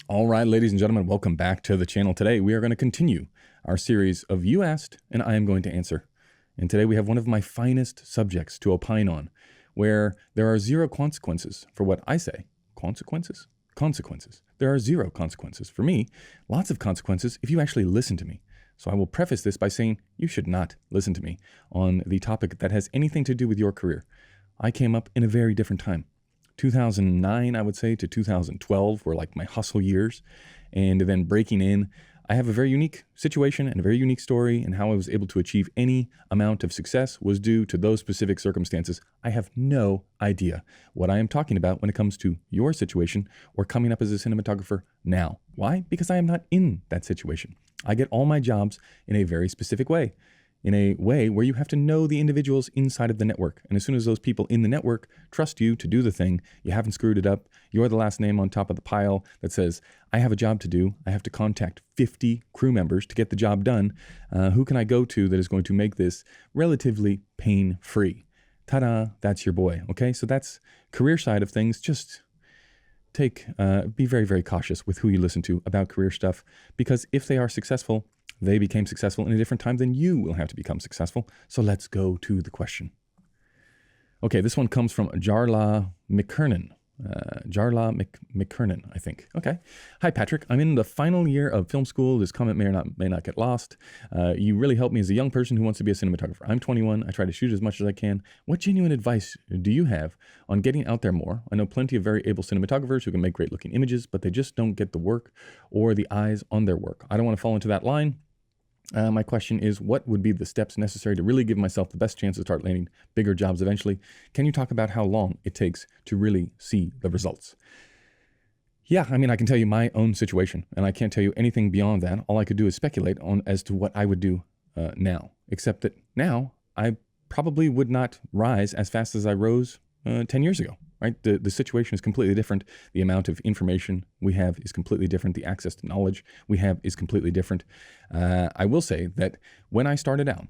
All right, ladies and gentlemen, welcome back to the channel. Today, we are going to continue our series of You Asked and I Am Going to Answer. And today we have one of my finest subjects to opine on, where there are zero consequences for what I say. Consequences? Consequences. There are zero consequences. For me, lots of consequences if you actually listen to me. So I will preface this by saying you should not listen to me on the topic that has anything to do with your career. I came up in a very different time. 2009, I would say, to 2012 were like my hustle years. And then breaking in, I have a very unique situation and a very unique story, and how I was able to achieve any amount of success was due to those specific circumstances. I have no idea what I am talking about when it comes to your situation or coming up as a cinematographer now. Why? Because I am not in that situation. I get all my jobs in a very specific way. In a way where you have to know the individuals inside of the network. And as soon as those people in the network trust you to do the thing, you haven't screwed it up, you're the last name on top of the pile that says, I have a job to do, I have to contact 50 crew members to get the job done, who can I go to that is going to make this relatively pain-free? Ta-da, that's your boy, okay? So that's career side of things. Just be very, very cautious with who you listen to about career stuff, because if they are successful, they became successful in a different time than you will have to become successful. So let's go to the question. Okay, this one comes from Jarla McKernan. McKernan, I think. Okay. Hi, Patrick. I'm in the final year of film school. This comment may not get lost. You really helped me as a young person who wants to be a cinematographer. I'm 21. I try to shoot as much as I can. What genuine advice do you have on getting out there more? I know plenty of very able cinematographers who can make great looking images, but they just don't get the work or the eyes on their work. I don't want to fall into that line. My question is, what would be the steps necessary to really give myself the best chance to start landing bigger jobs eventually? Can you talk about how long it takes to really see the results? Yeah, I mean, I can tell you my own situation, and I can't tell you anything beyond that. All I could do is speculate on as to what I would do now, except that now I probably would not rise as fast as I rose 10 years ago. Right? The situation is completely different. The amount of information we have is completely different. The access to knowledge we have is completely different. I will say that when I started out,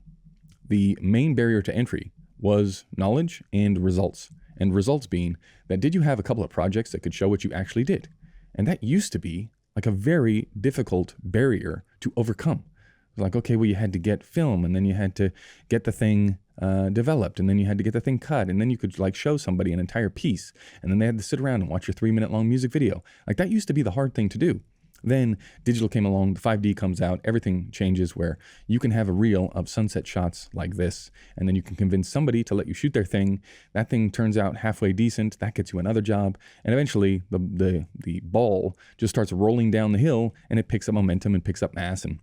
the main barrier to entry was knowledge and results. And results being that, did you have a couple of projects that could show what you actually did? And that used to be like a very difficult barrier to overcome. It was like, okay, well, you had to get film, and then you had to get the thing developed, and then you had to get the thing cut, and then you could like show somebody an entire piece, and then they had to sit around and watch your 3-minute long music video. Like, that used to be the hard thing to do. Then digital came along, the 5D comes out, everything changes where you can have a reel of sunset shots like this, and then you can convince somebody to let you shoot their thing. That thing turns out halfway decent, that gets you another job, and eventually the ball just starts rolling down the hill, and it picks up momentum and picks up mass, and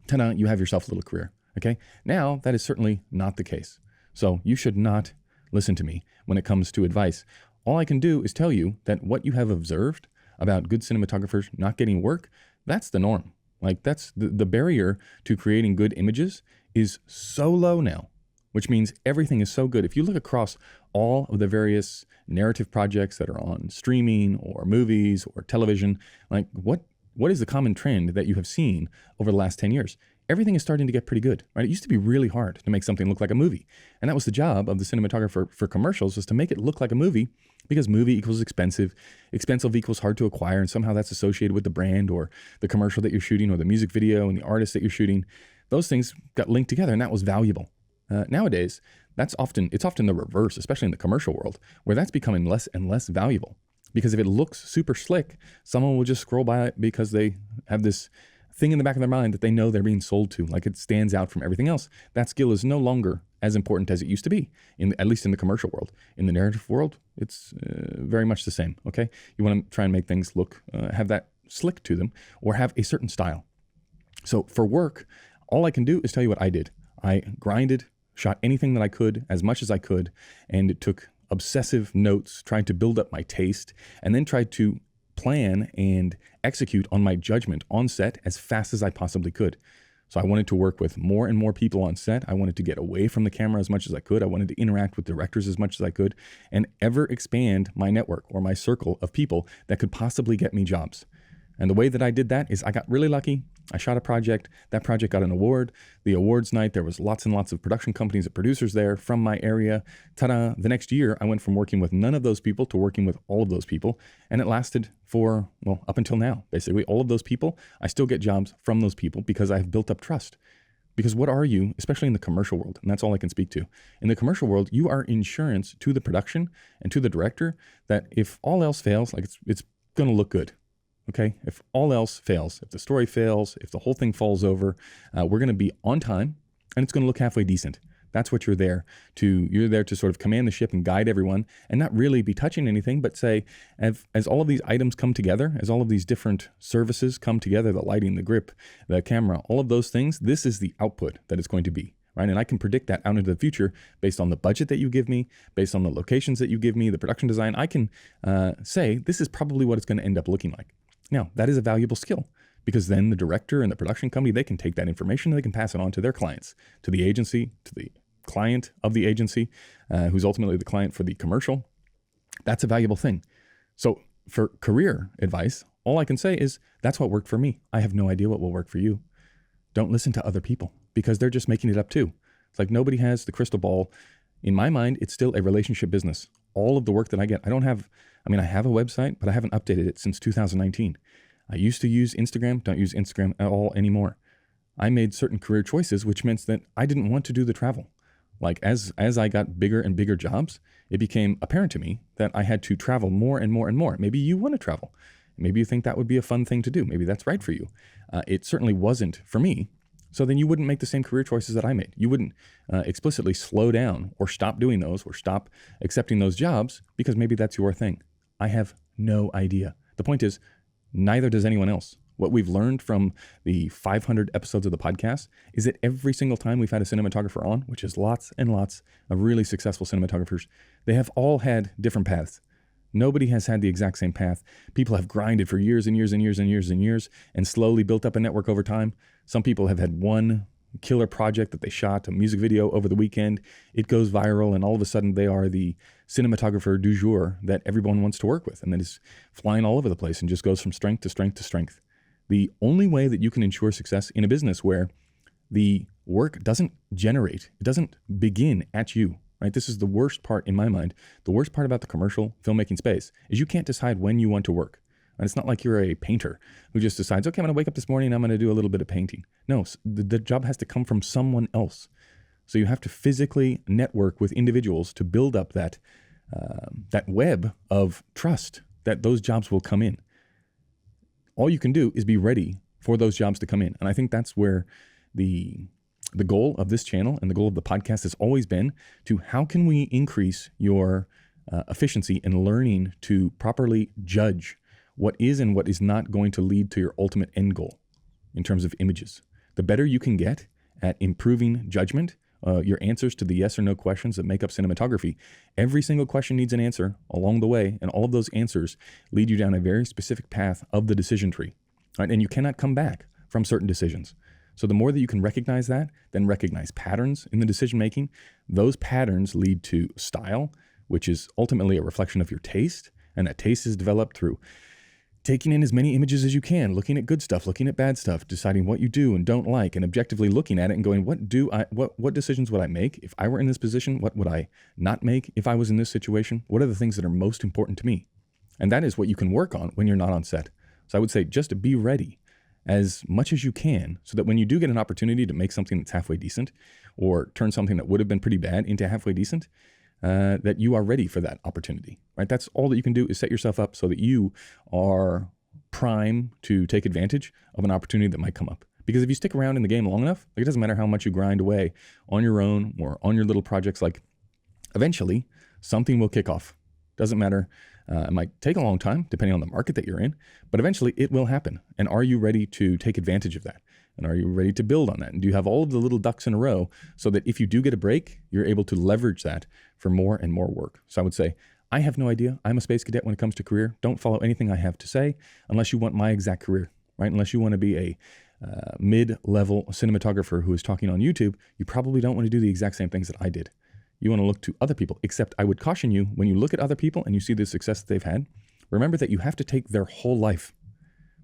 ta-da, you have yourself a little career. Okay, now that is certainly not the case. So you should not listen to me when it comes to advice. All I can do is tell you that what you have observed about good cinematographers not getting work, that's the norm. Like, that's the barrier to creating good images is so low now, which means everything is so good. If you look across all of the various narrative projects that are on streaming or movies or television, like what is the common trend that you have seen over the last 10 years? Everything is starting to get pretty good, right? It used to be really hard to make something look like a movie. And that was the job of the cinematographer for commercials, was to make it look like a movie, because movie equals expensive, expensive equals hard to acquire, and somehow that's associated with the brand or the commercial that you're shooting or the music video and the artist that you're shooting. Those things got linked together, and that was valuable. Nowadays, it's often the reverse, especially in the commercial world, where that's becoming less and less valuable. Because if it looks super slick, someone will just scroll by it because they have this thing in the back of their mind that they know they're being sold to, like it stands out from everything else. That skill is no longer as important as it used to be, at least in the commercial world. In the narrative world, it's very much the same, okay? You want to try and make things look, have that slick to them, or have a certain style. So for work, all I can do is tell you what I did. I grinded, shot anything that I could, as much as I could, and it took obsessive notes, trying to build up my taste, and then tried to plan and execute on my judgment on set as fast as I possibly could. So I wanted to work with more and more people on set. I wanted to get away from the camera as much as I could. I wanted to interact with directors as much as I could, and ever expand my network or my circle of people that could possibly get me jobs. And the way that I did that is I got really lucky. I shot a project. That project got an award. The awards night, there was lots and lots of production companies and producers there from my area. Ta-da! The next year, I went from working with none of those people to working with all of those people. And it lasted for, well, up until now. Basically, all of those people, I still get jobs from those people because I've built up trust. Because what are you, especially in the commercial world, and that's all I can speak to. In the commercial world, you are insurance to the production and to the director that if all else fails, like it's going to look good. Okay, if all else fails, if the story fails, if the whole thing falls over, we're going to be on time and it's going to look halfway decent. That's what you're there to. You're there to sort of command the ship and guide everyone and not really be touching anything, but say, as all of these items come together, as all of these different services come together, the lighting, the grip, the camera, all of those things, this is the output that it's going to be. Right? And I can predict that out into the future based on the budget that you give me, based on the locations that you give me, the production design. I can say, this is probably what it's going to end up looking like. Now, that is a valuable skill because then the director and the production company, they can take that information and they can pass it on to their clients, to the agency, to the client of the agency, who's ultimately the client for the commercial. That's a valuable thing. So for career advice, all I can say is that's what worked for me. I have no idea what will work for you. Don't listen to other people because they're just making it up too. It's like nobody has the crystal ball. In my mind, it's still a relationship business. All of the work that I get, I have a website, but I haven't updated it since 2019. I used to use Instagram, don't use Instagram at all anymore. I made certain career choices, which meant that I didn't want to do the travel. Like as I got bigger and bigger jobs, it became apparent to me that I had to travel more and more and more. Maybe you want to travel. Maybe you think that would be a fun thing to do. Maybe that's right for you. It certainly wasn't for me. So then you wouldn't make the same career choices that I made. You wouldn't explicitly slow down or stop doing those or stop accepting those jobs because maybe that's your thing. I have no idea. The point is, neither does anyone else. What we've learned from the 500 episodes of the podcast is that every single time we've had a cinematographer on, which is lots and lots of really successful cinematographers, they have all had different paths. Nobody has had the exact same path. People have grinded for years and years and years and years and years and slowly built up a network over time. Some people have had one killer project that they shot, a music video over the weekend. It goes viral and all of a sudden they are the cinematographer du jour that everyone wants to work with and that is flying all over the place and just goes from strength to strength to strength. The only way that you can ensure success in a business where the work doesn't generate, it doesn't begin at you, right? This is the worst part in my mind. The worst part about the commercial filmmaking space is you can't decide when you want to work. And it's not like you're a painter who just decides, okay, I'm going to wake up this morning and I'm going to do a little bit of painting. No, the job has to come from someone else. So you have to physically network with individuals to build up that web of trust that those jobs will come in. All you can do is be ready for those jobs to come in. And I think that's where the goal of this channel and the goal of the podcast has always been to how can we increase your efficiency in learning to properly judge what is and what is not going to lead to your ultimate end goal in terms of images. The better you can get at improving judgment, your answers to the yes or no questions that make up cinematography, every single question needs an answer along the way, and all of those answers lead you down a very specific path of the decision tree, right? And you cannot come back from certain decisions. So the more that you can recognize that, then recognize patterns in the decision making, those patterns lead to style, which is ultimately a reflection of your taste, and that taste is developed through taking in as many images as you can, looking at good stuff, looking at bad stuff, deciding what you do and don't like, and objectively looking at it and going, what decisions would I make if I were in this position? What would I not make if I was in this situation? What are the things that are most important to me? And that is what you can work on when you're not on set. So I would say just be ready as much as you can so that when you do get an opportunity to make something that's halfway decent or turn something that would have been pretty bad into halfway decent, that you are ready for that opportunity, right? That's all that you can do is set yourself up so that you are prime to take advantage of an opportunity that might come up. Because if you stick around in the game long enough, like it doesn't matter how much you grind away on your own or on your little projects, like eventually something will kick off. Doesn't matter. It might take a long time depending on the market that you're in, but eventually it will happen. And are you ready to take advantage of that? And are you ready to build on that? And do you have all of the little ducks in a row so that if you do get a break, you're able to leverage that for more and more work? So I would say, I have no idea. I'm a space cadet when it comes to career. Don't follow anything I have to say unless you want my exact career, right? Unless you want to be a mid-level cinematographer who is talking on YouTube, you probably don't want to do the exact same things that I did. You want to look to other people, except I would caution you, when you look at other people and you see the success that they've had, remember that you have to take their whole life,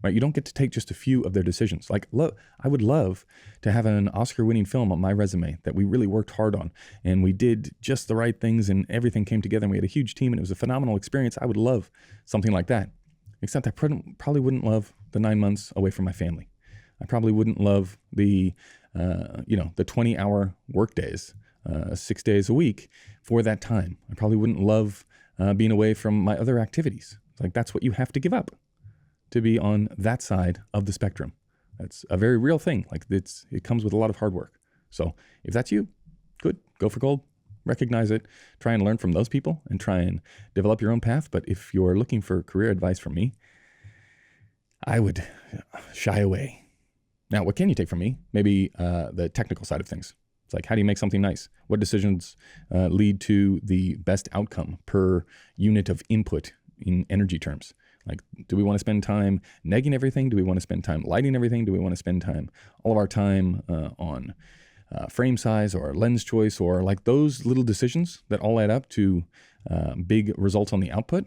right? You don't get to take just a few of their decisions. Like, look, I would love to have an Oscar-winning film on my resume that we really worked hard on, and we did just the right things, and everything came together, and we had a huge team, and it was a phenomenal experience. I would love something like that, except I probably wouldn't love the 9 months away from my family. I probably wouldn't love the 20-hour work days, 6 days a week for that time. I probably wouldn't love being away from my other activities. It's like, that's what you have to give up to be on that side of the spectrum. That's a very real thing. Like, it comes with a lot of hard work. So if that's you, good, go for gold, recognize it, try and learn from those people and try and develop your own path. But if you're looking for career advice from me, I would shy away. Now, what can you take from me? Maybe the technical side of things. It's like, how do you make something nice? What decisions lead to the best outcome per unit of input in energy terms? Like, do we want to spend time negging everything? Do we want to spend time lighting everything? Do we want to spend all of our time on frame size or lens choice, or like those little decisions that all add up to big results on the output?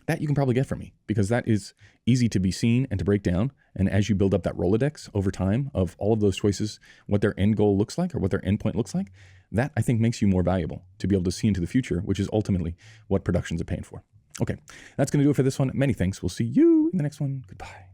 That you can probably get from me, because that is easy to be seen and to break down. And as you build up that Rolodex over time of all of those choices, what their end goal looks like or what their end point looks like, that I think makes you more valuable to be able to see into the future, which is ultimately what productions are paying for. Okay, that's going to do it for this one. Many thanks. We'll see you in the next one. Goodbye.